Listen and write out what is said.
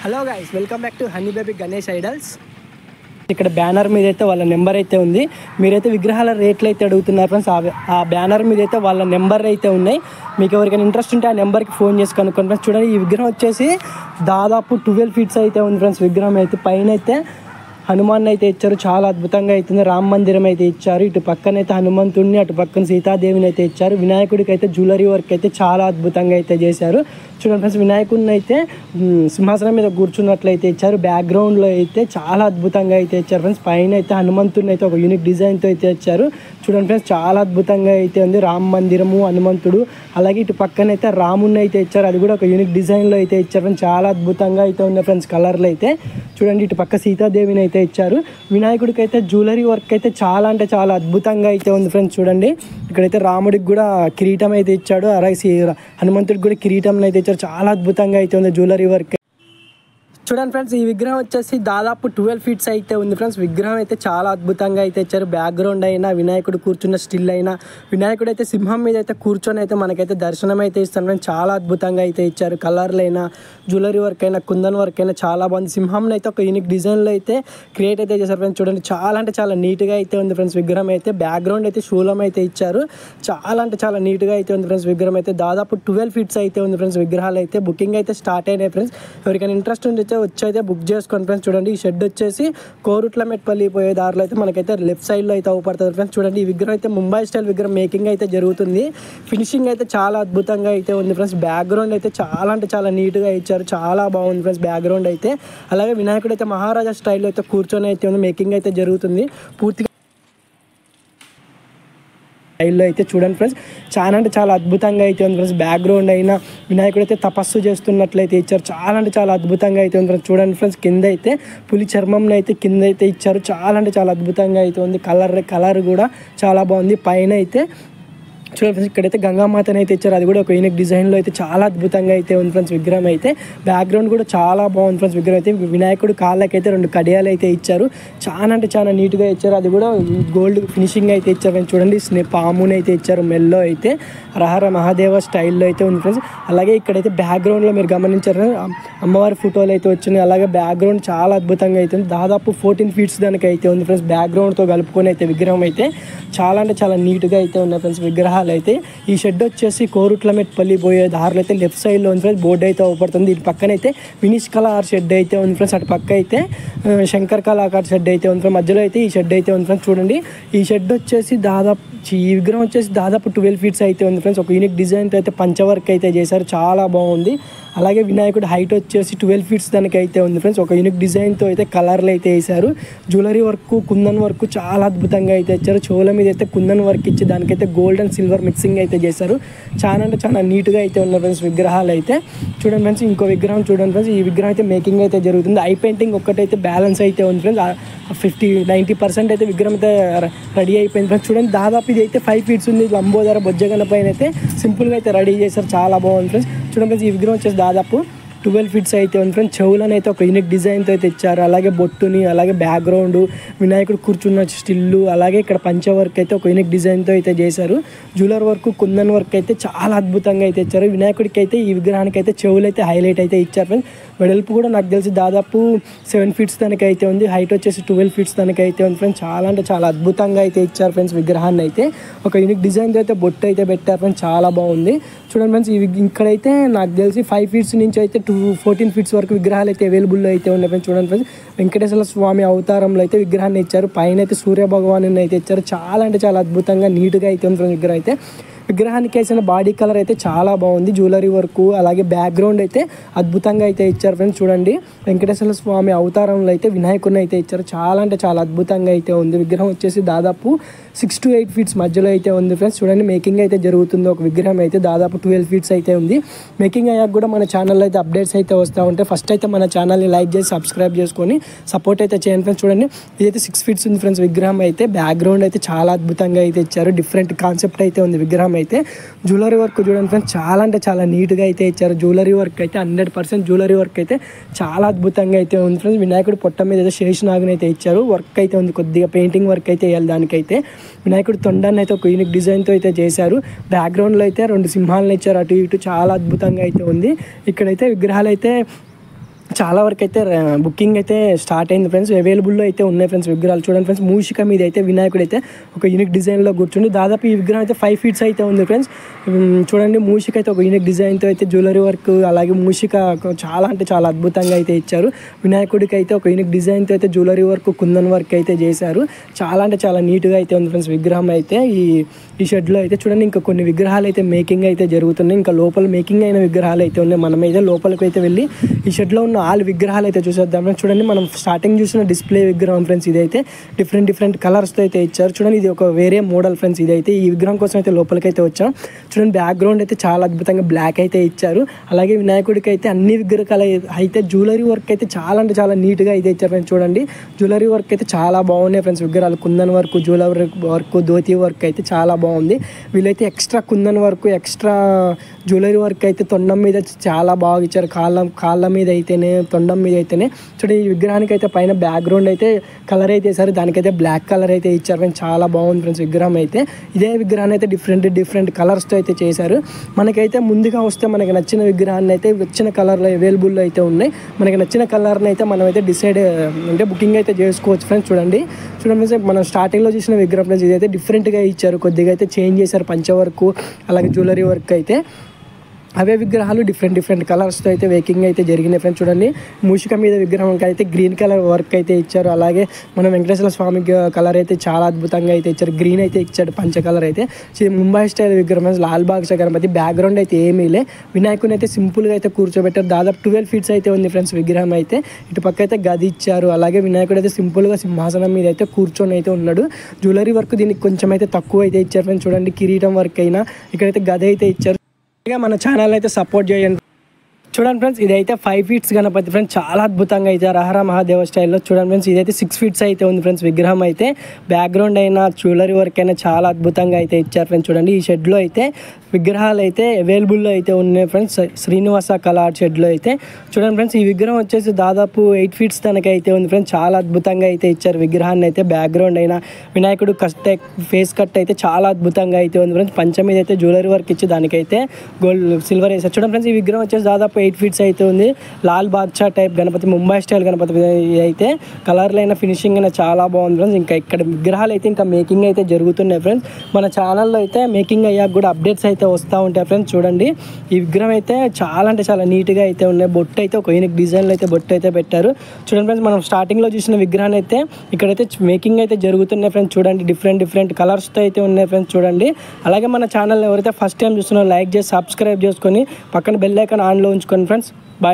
Hello guys, welcome back to honey baby Ganesh idols. ఇక్కడ banner మీద అయితే వాళ్ళ నెంబర్ అయితే ఉంది. మీరైతే విగ్రహాల రేట్లు అయితే అడుగుతున్నారు ఫ్రెండ్స్. ఆ బ్యానర్ మీద అయితే వాళ్ళ నెంబర్ అయితే ఉన్నాయి. మీకు ఎవరికైనా ఇంట్రెస్ట్ ఉంటే ఆ నెంబర్కి ఫోన్ చేసి కనుక్కోండి ఫ్రెండ్స్. చూడండి, ఈ విగ్రహం వచ్చేసి దాదాపు 12 ఫీట్స్ అయితే ఉంది ఫ్రెండ్స్. విగ్రహం అయితే పైన అయితే హనుమాన్ అయితే ఇచ్చారు, చాలా అద్భుతంగా అవుతుంది. రామ మందిరం అయితే ఇచ్చారు, ఇటు పక్కనైతే హనుమంతుడిని, అటు పక్కన సీతాదేవిని అయితే ఇచ్చారు. వినాయకుడికి అయితే జ్యువెలరీ వర్క్ అయితే చాలా అద్భుతంగా అయితే చేశారు. చూడండి ఫ్రెండ్స్, వినాయకుడిని అయితే సింహాసనం మీద కూర్చున్నట్లయితే ఇచ్చారు. బ్యాక్గ్రౌండ్లో అయితే చాలా అద్భుతంగా అయితే ఇచ్చారు ఫ్రెండ్స్. పైన అయితే హనుమంతుడిని అయితే ఒక యూనిక్ డిజైన్తో అయితే ఇచ్చారు. చూడండి ఫ్రెండ్స్, చాలా అద్భుతంగా అయితే ఉంది. రామ మందిరము, హనుమంతుడు, అలాగే ఇటు పక్కన అయితే రాముడిని అయితే ఇచ్చారు, అది కూడా ఒక యూనిక్ డిజైన్లో అయితే ఇచ్చారు ఫ్రెండ్స్. చాలా అద్భుతంగా అయితే ఉన్నాయి ఫ్రెండ్స్ కలర్లు అయితే. చూడండి, ఇటు పక్క సీతాదేవిని అయితే ఇచ్చారు. వినాయకుడికి అయితే జ్యువెలరీ వర్క్ అయితే చాలా అంటే చాలా అద్భుతంగా అయితే ఉంది ఫ్రెండ్స్. చూడండి, ఇక్కడైతే రాముడికి కూడా కిరీటం అయితే ఇచ్చాడు, అలాగే హనుమంతుడికి కూడా కిరీటం అయితే ఇచ్చారు. చాలా అద్భుతంగా అయితే ఉంది జ్యువెలరీ వర్క్. చూడండి ఫ్రెండ్స్, ఈ విగ్రహం వచ్చేసి దాదాపు 12 ఫీట్స్ అయితే ఉంది ఫ్రెండ్స్. విగ్రహం అయితే చాలా అద్భుతంగా అయితే ఇచ్చారు. బ్యాక్గ్రౌండ్ అయినా, వినాయకుడు కూర్చున్న స్టిల్ అయినా, వినాయకుడు అయితే సింహం మీద అయితే కూర్చొని అయితే మనకైతే దర్శనం అయితే ఇస్తాను ఫ్రెండ్స్. చాలా అద్భుతంగా అయితే ఇచ్చారు. కలర్లు అయినా, జ్యువెలరీ వర్క్ అయినా, కుందన్ వర్క్ అయినా చాలా బాగుంది. సింహంని అయితే ఒక యూనిక్ డిజైన్లో అయితే క్రియేట్ అయితే చేశారు ఫ్రెండ్స్. చూడండి, చాలా అంటే చాలా నీట్గా అయితే ఉంది ఫ్రెండ్స్. విగ్రహం అయితే బ్యాక్గ్రౌండ్ అయితే శూలం అయితే ఇచ్చారు. చాలా అంటే చాలా నీట్గా అయితే ఉంది ఫ్రెండ్స్. విగ్రహం అయితే దాదాపు 12 ఫీట్స్ అయితే ఉంది ఫ్రెండ్స్. విగ్రహాలు అయితే బుకింగ్ అయితే స్టార్ట్ అయినాయి ఫ్రెండ్స్. ఎవరికైనా ఇంట్రెస్ట్ ఉంటే వచ్చి అయితే బుక్ చేసుకోండి ఫ్రెండ్స్. చూడండి, ఈ షెడ్ వచ్చేసి కోరుట్లమెట్పల్లి పోయే దారిలో అయితే మనకైతే లెఫ్ట్ సైడ్లో అయితే అవుపడుతుంది ఫ్రెండ్స్. చూడండి, ఈ విగ్రహం అయితే ముంబై స్టైల్ విగ్రహం మేకింగ్ అయితే జరుగుతుంది. ఫినిషింగ్ అయితే చాలా అద్భుతంగా అయితే ఉంది ఫ్రెండ్స్. బ్యాక్గ్రౌండ్ అయితే చాలా అంటే చాలా నీట్గా ఇచ్చారు, చాలా బాగుంది ఫ్రెండ్స్ బ్యాక్గ్రౌండ్ అయితే. అలాగే వినాయకుడు అయితే మహారాజా స్టైల్లో అయితే కూర్చొని అయితే ఉంది, మేకింగ్ అయితే జరుగుతుంది పూర్తిగా స్టైల్లో అయితే. చూడండి ఫ్రెండ్స్, చాలా అంటే చాలా అద్భుతంగా అయితే ఉంది ఫ్రెండ్స్. బ్యాక్గ్రౌండ్ అయినా, వినాయకుడు అయితే తపస్సు చేస్తున్నట్లయితే ఇచ్చారు. చాలా అంటే చాలా అద్భుతంగా అయితే ఉంది ఫ్రెండ్స్. చూడండి ఫ్రెండ్స్, కింద అయితే పులి చర్మంలో అయితే కింద అయితే ఇచ్చారు. చాలా అంటే చాలా అద్భుతంగా అయితే ఉంది. కలర్ కూడా చాలా బాగుంది. పైన అయితే చూడండి ఫ్రెండ్స్, ఇక్కడైతే గంగామాతని అయితే ఇచ్చారు, అది కూడా ఒక యూనిక్ డిజైన్లో అయితే చాలా అద్భుతంగా అయితే ఉంది ఫ్రెండ్స్. విగ్రహం అయితే బ్యాక్గ్రౌండ్ కూడా చాలా బాగుంది ఫ్రెండ్స్. విగ్రహం అయితే వినాయకుడు కాళ్ళకైతే 2 కడియాలు అయితే ఇచ్చారు. చాలా అంటే చాలా నీట్గా ఇచ్చారు, అది కూడా గోల్డ్ ఫినిషింగ్ అయితే ఇచ్చారు ఫ్రెండ్స్. చూడండి, పాముని అయితే ఇచ్చారు మెల్లో అయితే, హరహర మహాదేవ స్టైల్లో అయితే ఉంది ఫ్రెండ్స్. అలాగే ఇక్కడైతే బ్యాక్గ్రౌండ్లో మీరు గమనించారు, అమ్మవారి ఫోటోలు అయితే వచ్చినాయి. అలాగే బ్యాక్గ్రౌండ్ చాలా అద్భుతంగా అయితే ఉంది. దాదాపు 14 ఫీట్స్ దానికి అయితే ఉంది ఫ్రెండ్స్. బ్యాక్గ్రౌండ్తో కలుపుకొని అయితే విగ్రహం అయితే చాలా అంటే చాలా నీట్గా అయితే ఉన్నాయి ఫ్రెండ్స్ విగ్రహాలు అయితే. ఈ షెడ్ వచ్చేసి కోరుట్లమెట్పల్లి పోయే దారిలో అయితే లెఫ్ట్ సైడ్లో ఉంది ఫ్రెండ్స్. బోర్డు అయితే అవుపడుతుంది. ఇటు పక్కన అయితే వినీష్ కళాకార్ షెడ్ అయితే ఉంది ఫ్రెండ్స్. అటు పక్క అయితే శంకర్ కళాకార్ షెడ్ అయితే ఉంది ఫ్రెండ్స్. మధ్యలో అయితే ఈ షెడ్ అయితే ఉంది ఫ్రెండ్స్. చూడండి, ఈ షెడ్ వచ్చేసి ఈ విగ్రహం వచ్చేసి దాదాపు 12 ఫీట్స్ అయితే ఉంది ఫ్రెండ్స్. ఒక యూనిక్ డిజైన్తో అయితే పంచవర్క్ అయితే చేశారు, చాలా బాగుంది. అలాగే వినాయకుడు హైట్ వచ్చేసి 12 ఫీట్స్ దానికి అయితే ఉంది ఫ్రెండ్స్. ఒక యూనిక్ డిజైన్తో అయితే కలర్లు అయితే వేశారు. జ్యువెలరీ వర్క్, కుందన్ వర్క్ చాలా అద్భుతంగా అయితే ఇచ్చారు. చెవుల మీద అయితే కుందన్ వర్క్ ఇచ్చి దానికైతే గోల్డ్ అండ్ సిల్వర్ మిక్సింగ్ అయితే చేశారు. చాలా అంటే చాలా నీట్గా అయితే ఉన్నాయి ఫ్రెండ్స్ విగ్రహాలు అయితే. చూడండి ఫ్రెండ్స్, ఇంకో విగ్రహం చూడండి ఫ్రెండ్స్. ఈ విగ్రహం అయితే మేకింగ్ అయితే జరుగుతుంది. ఐ పెయింటింగ్ ఒక్కటైతే బ్యాలెన్స్ అయితే ఉంది ఫ్రెండ్స్. 90% అయితే విగ్రహం అయితే రెడీ అయిపోయింది ఫ్రెండ్స్. చూడండి, దాదాపు ఇది అయితే 5 ఫీట్స్ ఉంది. లంబోదర బొజ్జగన పైన అయితే సింపుల్గా అయితే రెడీ చేశారు, చాలా బాగుంది ఫ్రెండ్స్. చూడండి ఫ్రెండ్స్, ఈ విగ్రహం వచ్చేసి దాదాపు 12 ఫీట్స్ అయితే ఉంది ఫ్రెండ్స్. చెవులను అయితే ఒక యూనిక్ డిజైన్తో అయితే ఇచ్చారు. అలాగే బొట్టుని, అలాగే బ్యాక్గ్రౌండ్, వినాయకుడు కూర్చున్న స్టిల్లు, అలాగే ఇక్కడ పంచవర్క్ అయితే ఒక యూనిక్ డిజైన్తో అయితే చేశారు. జ్యువెలర్ వర్క్, కుందన్ వర్క్ అయితే చాలా అద్భుతంగా అయితే ఇచ్చారు. వినాయకుడికి అయితే ఈ విగ్రహానికి అయితే చెవులు అయితే హైలైట్ అయితే ఇచ్చారు ఫ్రెండ్స్. వెడల్పు కూడా నాకు తెలిసి దాదాపు 7 ఫీట్స్ దానికి అయితే ఉంది. హైట్ వచ్చేసి 12 ఫీట్స్ దానికి అయితే ఉంది ఫ్రెండ్స్. చాలా అంటే చాలా అద్భుతంగా అయితే ఇచ్చారు ఫ్రెండ్స్ విగ్రహాన్ని అయితే. ఒక యూనిక్ డిజైన్తో అయితే బొట్టు అయితే పెట్టారు ఫ్రెండ్స్, చాలా బాగుంది. చూడండి ఫ్రెండ్స్, ఇక్కడైతే నాకు తెలిసి 5 ఫీట్స్ నుంచి అయితే 14 ఫీట్స్ వరకు విగ్రహాలు అయితే అవైలబుల్లో అయితే ఉన్నాయి ఫ్రెండ్స్. చూడండి ఫ్రెండ్స్, వెంకటేశ్వర స్వామి అవతారంలో అయితే విగ్రహాన్ని ఇచ్చారు. పైన అయితే సూర్య భగవాను అయితే ఇచ్చారు. చాలా అంటే చాలా అద్భుతంగా నీట్గా అయితే ఉంది ఫ్రెండ్స్ విగ్రహం అయితే. విగ్రహానికి వేసిన బాడీ కలర్ అయితే చాలా బాగుంది. జ్యువెలరీ వర్క్, అలాగే బ్యాక్గ్రౌండ్ అయితే అద్భుతంగా అయితే ఇచ్చారు ఫ్రెండ్స్. చూడండి, వెంకటేశ్వర స్వామి అవతారంలో అయితే వినాయకుడిని అయితే ఇచ్చారు. చాలా అంటే చాలా అద్భుతంగా అయితే ఉంది. విగ్రహం వచ్చేసి దాదాపు 6 to 8 ఫీట్స్ మధ్యలో అయితే ఉంది ఫ్రెండ్స్. చూడండి, మేకింగ్ అయితే జరుగుతుంది. ఒక విగ్రహం అయితే దాదాపు 12 ఫీట్స్ అయితే ఉంది. మేకింగ్ అయ్యాక కూడా మన ఛానల్లో అయితే అప్డేట్స్ అయితే వస్తూ ఉంటాయి. ఫస్ట్ అయితే మన ఛానల్ని లైక్ చేసి సబ్స్క్రైబ్ చేసుకొని సపోర్ట్ అయితే చేయండి ఫ్రెండ్స్. చూడండి, ఇదైతే 6 ఫీట్స్ ఉంది ఫ్రెండ్స్ విగ్రహం అయితే. బ్యాక్గ్రౌండ్ అయితే చాలా అద్భుతంగా అయితే ఇచ్చారు. డిఫరెంట్ కాన్సెప్ట్ అయితే ఉంది విగ్రహం అయితే. జ్యువెలరీ వర్క్ చూడండి ఫ్రెండ్స్, చాలా అంటే చాలా నీట్గా అయితే ఇచ్చారు. జ్యువెలరీ వర్క్ అయితే 100% జ్యువెలరీ వర్క్ అయితే చాలా అద్భుతంగా అయితే ఉంది ఫ్రెండ్స్. వినాయకుడు పొట్ట మీద అయితే శేషనాగుని అయితే ఇచ్చారు. వర్క్ అయితే ఉంది, కొద్దిగా పెయింటింగ్ వర్క్ అయితే వేయాలి దానికైతే. వినాయకుడు తొండాన్ని అయితే ఒక యూనిక్ డిజైన్తో అయితే చేశారు. బ్యాక్గ్రౌండ్లో అయితే 2 సింహాలను ఇచ్చారు, అటు ఇటు చాలా అద్భుతంగా అయితే ఉంది. ఇక్కడైతే విగ్రహాలు అయితే చాలా వరకు అయితే బుకింగ్ అయితే స్టార్ట్ అయింది ఫ్రెండ్స్. అవైలబుల్లో అయితే ఉన్నాయి ఫ్రెండ్స్ విగ్రహాలు. చూడండి ఫ్రెండ్స్, మూషిక మీద అయితే వినాయకుడు అయితే ఒక యూనిక్ డిజైన్లో కూర్చుండి దాదాపు ఈ విగ్రహం అయితే 5 feet అయితే ఉంది ఫ్రెండ్స్. చూడండి, మూషిక అయితే ఒక యూనిక్ డిజైన్తో అయితే జ్యువెలరీ వర్క్, అలాగే మూషిక చాలా అంటే చాలా అద్భుతంగా అయితే ఇచ్చారు. వినాయకుడికి అయితే ఒక యూనిక్ డిజైన్తో అయితే జ్యువెలరీ వర్క్, కుందన్ వర్క్ అయితే చేశారు. చాలా అంటే చాలా నీట్గా అయితే ఉంది ఫ్రెండ్స్ విగ్రహం అయితే ఈ షెడ్లో అయితే. చూడండి, ఇంకా కొన్ని విగ్రహాలు అయితే మేకింగ్ అయితే జరుగుతున్నాయి. ఇంకా లోపల మేకింగ్ అయిన విగ్రహాలు అయితే ఉన్నాయి. మనమైతే లోపలికి అయితే వెళ్ళి ఈ షెడ్లో ఉన్న ఆల్ విగ్రహాలు అయితే చూసేద్దాం. చూడండి, మనం స్టార్టింగ్ చూసిన డిస్ప్లే విగ్రహం ఫ్రెండ్స్. ఇదైతే డిఫరెంట్ కలర్స్తో అయితే ఇచ్చారు. చూడండి, ఇది ఒక వేరే మోడల్ ఫ్రెండ్స్. ఇదైతే ఈ విగ్రహం కోసం అయితే లోపలికి అయితే వచ్చాం. చూడండి, బ్యాక్గ్రౌండ్ అయితే చాలా అద్భుతంగా బ్లాక్ అయితే ఇచ్చారు. అలాగే వినాయకుడికి అయితే అన్ని విగ్రహాలు అయితే జ్యువెలరీ వర్క్ అయితే చాలా అంటే చాలా నీట్గా అయితే ఇచ్చారు ఫ్రెండ్స్. చూడండి, జ్యువెలరీ వర్క్ అయితే చాలా బాగున్నాయి ఫ్రెండ్స్ విగ్రహాలు. Kundan work, jewellery work, dhoti work అయితే చాలా బాగుంది. వీళ్ళైతే extra kundan work, extra jewellery work అయితే తొండం మీద చాలా బాగా ఇచ్చారు. కాళ్ళ మీద అయితేనే, తొండం మీద అయితేనే. చూడండి, ఈ విగ్రహానికి అయితే పైన బ్యాక్గ్రౌండ్ అయితే కలర్ అయితే వేసారు. దానికైతే బ్లాక్ కలర్ అయితే ఇచ్చారు ఫ్రెండ్స్. చాలా బాగుంది ఫ్రెండ్స్ విగ్రహం అయితే. ఇదే విగ్రహాన్ని అయితే డిఫరెంట్ కలర్స్తో అయితే చేశారు. మనకైతే ముందుగా వస్తే మనకి నచ్చిన విగ్రహాన్ని అయితే వచ్చిన కలర్లో అవైలబుల్లో అయితే ఉన్నాయి. మనకి నచ్చిన కలర్ని అయితే మనం అయితే డిసైడ్ అంటే బుకింగ్ అయితే చేసుకోవచ్చు ఫ్రెండ్స్. చూడండి ఫ్రెండ్స్, మనం స్టార్టింగ్లో చూసిన విగ్రహం ఫ్రెండ్స్. ఇదైతే డిఫరెంట్గా ఇచ్చారు, కొద్దిగా అయితే చేంజ్ చేశారు. పంచ వర్క్, అలాగే జ్యువెలరీ వర్క్ అయితే అవే విగ్రహాలు డిఫరెంట్ కలర్స్తో అయితే వేకింగ్ అయితే జరిగినాయి ఫ్రెండ్స్. చూడండి, మూషిక మీద విగ్రహం అయితే గ్రీన్ కలర్ వర్క్ అయితే ఇచ్చారు. అలాగే మన వెంకటేశ్వర స్వామి కలర్ అయితే చాలా అద్భుతంగా అయితే ఇచ్చారు. గ్రీన్ అయితే ఇచ్చాడు, పంచ కలర్ అయితే. ముంబై స్టైల్ విగ్రహం, లాల్ బాగ్షా గణపతి. బ్యాక్గ్రౌండ్ అయితే ఏమీ లే, వినాయకుని అయితే సింపుల్గా అయితే కూర్చోబెట్టారు. దాదాపు 12 feet అయితే ఉంది ఫ్రెండ్స్ విగ్రహం అయితే. ఇటు పక్క అయితే గది ఇచ్చారు. అలాగే వినాయకుడు అయితే సింపుల్గా సింహాసనం మీద అయితే కూర్చొని అయితే ఉన్నాడు. జ్యువెలరీ వర్క్ దీనికి కొంచెం అయితే తక్కువ అయితే ఇచ్చారు ఫ్రెండ్స్. చూడండి, కిరీటం వర్క్ అయినా ఇక్కడైతే గది అయితే ఇచ్చారు. మన ఛానల్ అయితే సపోర్ట్ చేయండి. చూడండి ఫ్రెండ్స్, ఇదైతే 5 feet గణపతి ఫ్రెండ్స్. చాలా అద్భుతంగా అయితే హరహర మహాదేవ స్టైల్లో. చూడండి ఫ్రెండ్స్, ఇదైతే 6 feet అయితే ఉంది ఫ్రెండ్స్ విగ్రహం అయితే. బ్యాక్గ్రౌండ్ అయినా, జ్యువెలరీ వర్క్ అయినా చాలా అద్భుతంగా అయితే ఇచ్చారు ఫ్రెండ్స్. చూడండి, ఈ షెడ్లో అయితే విగ్రహాలు అయితే అవైలబుల్లో అయితే ఉన్నాయి ఫ్రెండ్స్. శ్రీనివాస కళా షెడ్లో అయితే. చూడండి ఫ్రెండ్స్, ఈ విగ్రహం వచ్చేసి దాదాపు 8 feet తనక అయితే ఉంది ఫ్రెండ్స్. చాలా అద్భుతంగా అయితే ఇచ్చారు విగ్రహాన్ని అయితే. బ్యాక్గ్రౌండ్ అయినా, వినాయకుడు ఫేస్ కట్ అయితే చాలా అద్భుతంగా అయితే ఉంది ఫ్రెండ్స్. పంచ మీద అయితే జ్యువెలరీ వర్క్ ఇచ్చి దానికైతే గోల్డ్ సిల్వర్ వేసారు. చూడండి ఫ్రెండ్స్, ఈ విగ్రహం వచ్చేసి దాదాపు 8 feet అయితే ఉంది. లాల్ బాద్షా టైప్ గణపతి, ముంబై స్టైల్ గణపతి అయితే. కలర్లు అయినా, ఫినిషింగ్ అయినా చాలా బాగుంది ఫ్రెండ్స్. ఇంకా ఇక్కడ విగ్రహాలు అయితే ఇంకా మేకింగ్ అయితే జరుగుతున్నాయి ఫ్రెండ్స్. మన ఛానల్లో అయితే మేకింగ్ అయ్యాక కూడా అప్డేట్స్ అయితే వస్తూ ఉంటాయి ఫ్రెండ్స్. చూడండి, ఈ విగ్రహం అయితే చాలా అంటే చాలా నీట్గా అయితే ఉన్నాయి. బొట్టు అయితే ఒక యూనిక్ డిజైన్లో అయితే బొట్టు అయితే పెట్టారు. చూడండి ఫ్రెండ్స్, మనం స్టార్టింగ్లో చూసిన విగ్రహాన్ని అయితే ఇక్కడైతే మేకింగ్ అయితే జరుగుతున్నాయి ఫ్రెండ్స్. చూడండి, డిఫరెంట్ కలర్స్తో అయితే ఉన్నాయి ఫ్రెండ్స్. చూడండి, అలాగే మన ఛానల్ ఎవరైతే ఫస్ట్ టైం చూస్తున్నారో లైక్ చేసి సబ్స్క్రైబ్ చేసుకొని పక్కన బెల్ ఐకాన్ ఆన్లో ఉంచుకోండి ఫ్రెండ్స్. బాయ్.